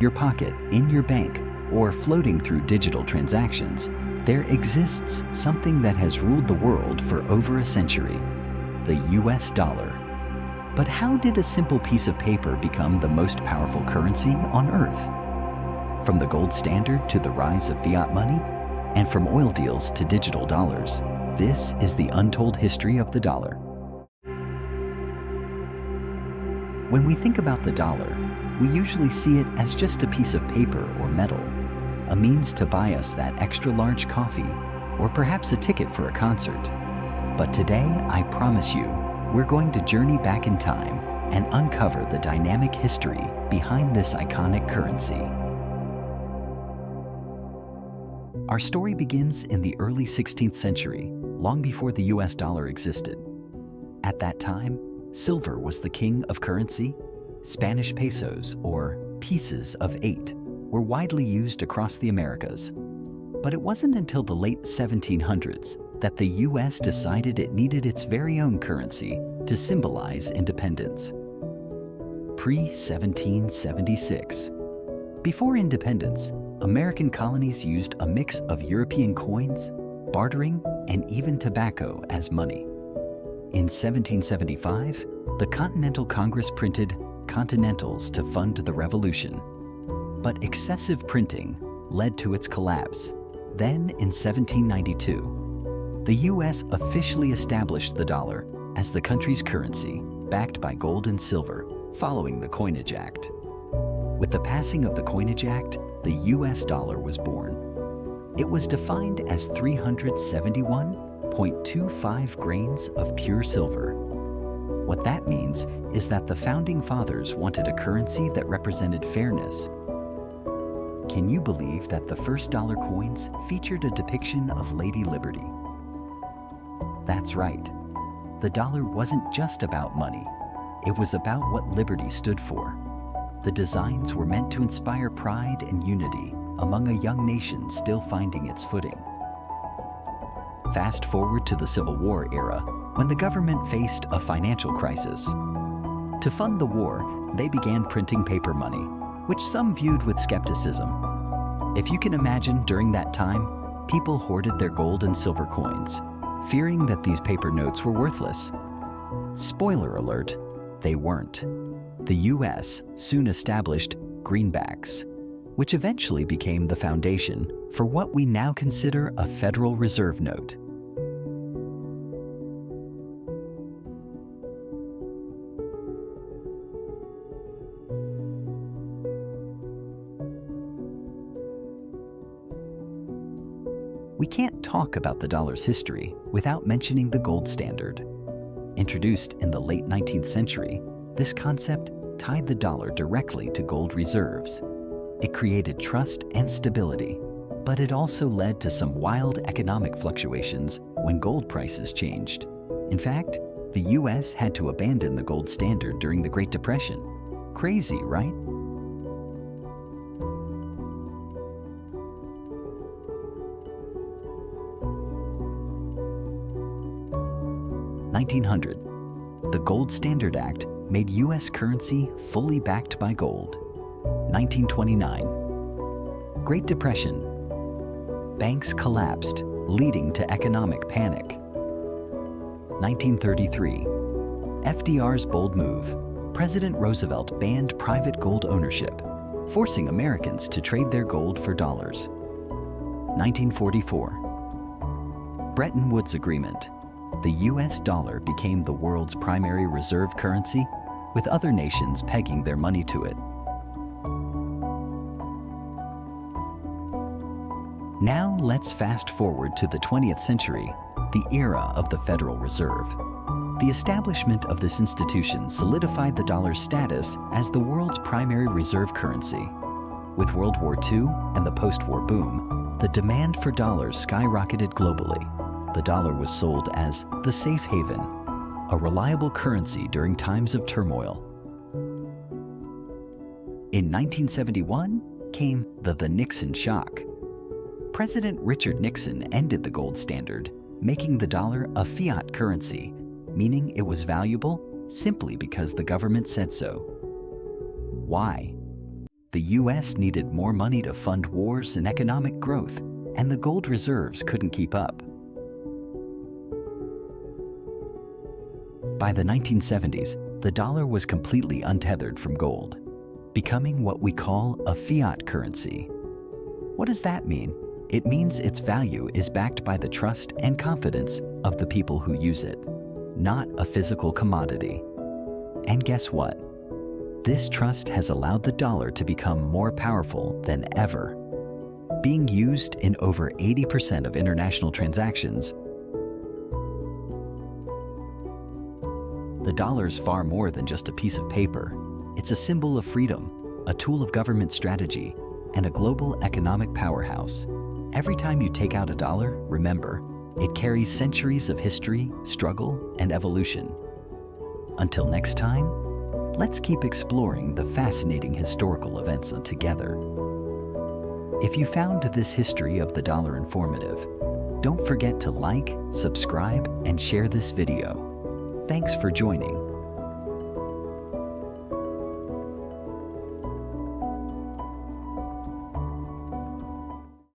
your pocket, in your bank, or floating through digital transactions, there exists something that has ruled the world for over a century: the US dollar. But how did a simple piece of paper become the most powerful currency on Earth? From the gold standard to the rise of fiat money, and from oil deals to digital dollars, this is the untold history of the dollar. When we think about the dollar, we usually see it as just a piece of paper or metal, a means to buy us that extra large coffee, or perhaps a ticket for a concert. But today, I promise you, we're going to journey back in time and uncover the dynamic history behind this iconic currency. Our story begins in the early 16th century, long before the US dollar existed. At that time, silver was the king of currency. Spanish pesos, or pieces of 8, were widely used across the Americas. But it wasn't until the late 1700s that the US decided it needed its very own currency to symbolize independence. Pre-1776. Before independence, American colonies used a mix of European coins, bartering, and even tobacco as money. In 1775, the Continental Congress printed Continentals to fund the revolution. But excessive printing led to its collapse. Then, in 1792, the US officially established the dollar as the country's currency, backed by gold and silver, following the Coinage Act. With the passing of the Coinage Act, the US dollar was born. It was defined as 371.25 grains of pure silver. What that means is that the Founding Fathers wanted a currency that represented fairness. Can you believe that the first dollar coins featured a depiction of Lady Liberty? That's right. The dollar wasn't just about money. It was about what liberty stood for. The designs were meant to inspire pride and unity among a young nation still finding its footing. Fast forward to the Civil War era, when the government faced a financial crisis. To fund the war, they began printing paper money, which some viewed with skepticism. If you can imagine, during that time, people hoarded their gold and silver coins, fearing that these paper notes were worthless. Spoiler alert, they weren't. The US soon established greenbacks, which eventually became the foundation for what we now consider a Federal Reserve note. We can't talk about the dollar's history without mentioning the gold standard. Introduced in the late 19th century, this concept tied the dollar directly to gold reserves. It created trust and stability, but it also led to some wild economic fluctuations when gold prices changed. In fact, the US had to abandon the gold standard during the Great Depression. Crazy, right? (1900). The Gold Standard Act made US currency fully backed by gold. 1929. Great Depression. Banks collapsed, leading to economic panic. 1933. FDR's bold move. President Roosevelt banned private gold ownership, forcing Americans to trade their gold for dollars. 1944. Bretton Woods Agreement. The US dollar became the world's primary reserve currency, with other nations pegging their money to it. Now let's fast forward to the 20th century, the era of the Federal Reserve. The establishment of this institution solidified the dollar's status as the world's primary reserve currency. With World War II and the post-war boom, the demand for dollars skyrocketed globally. The dollar was sold as the safe haven, a reliable currency during times of turmoil. In 1971 came the Nixon shock. President Richard Nixon ended the gold standard, making the dollar a fiat currency, meaning it was valuable simply because the government said so. Why? The US needed more money to fund wars and economic growth, and the gold reserves couldn't keep up. By the 1970s, the dollar was completely untethered from gold, becoming what we call a fiat currency. What does that mean? It means its value is backed by the trust and confidence of the people who use it, not a physical commodity. And guess what? This trust has allowed the dollar to become more powerful than ever. Being used in over 80% of international transactions, the dollar's far more than just a piece of paper. It's a symbol of freedom, a tool of government strategy, and a global economic powerhouse. Every time you take out a dollar, remember, it carries centuries of history, struggle, and evolution. Until next time, let's keep exploring the fascinating historical events together. If you found this history of the dollar informative, don't forget to like, subscribe, and share this video. Thanks for joining.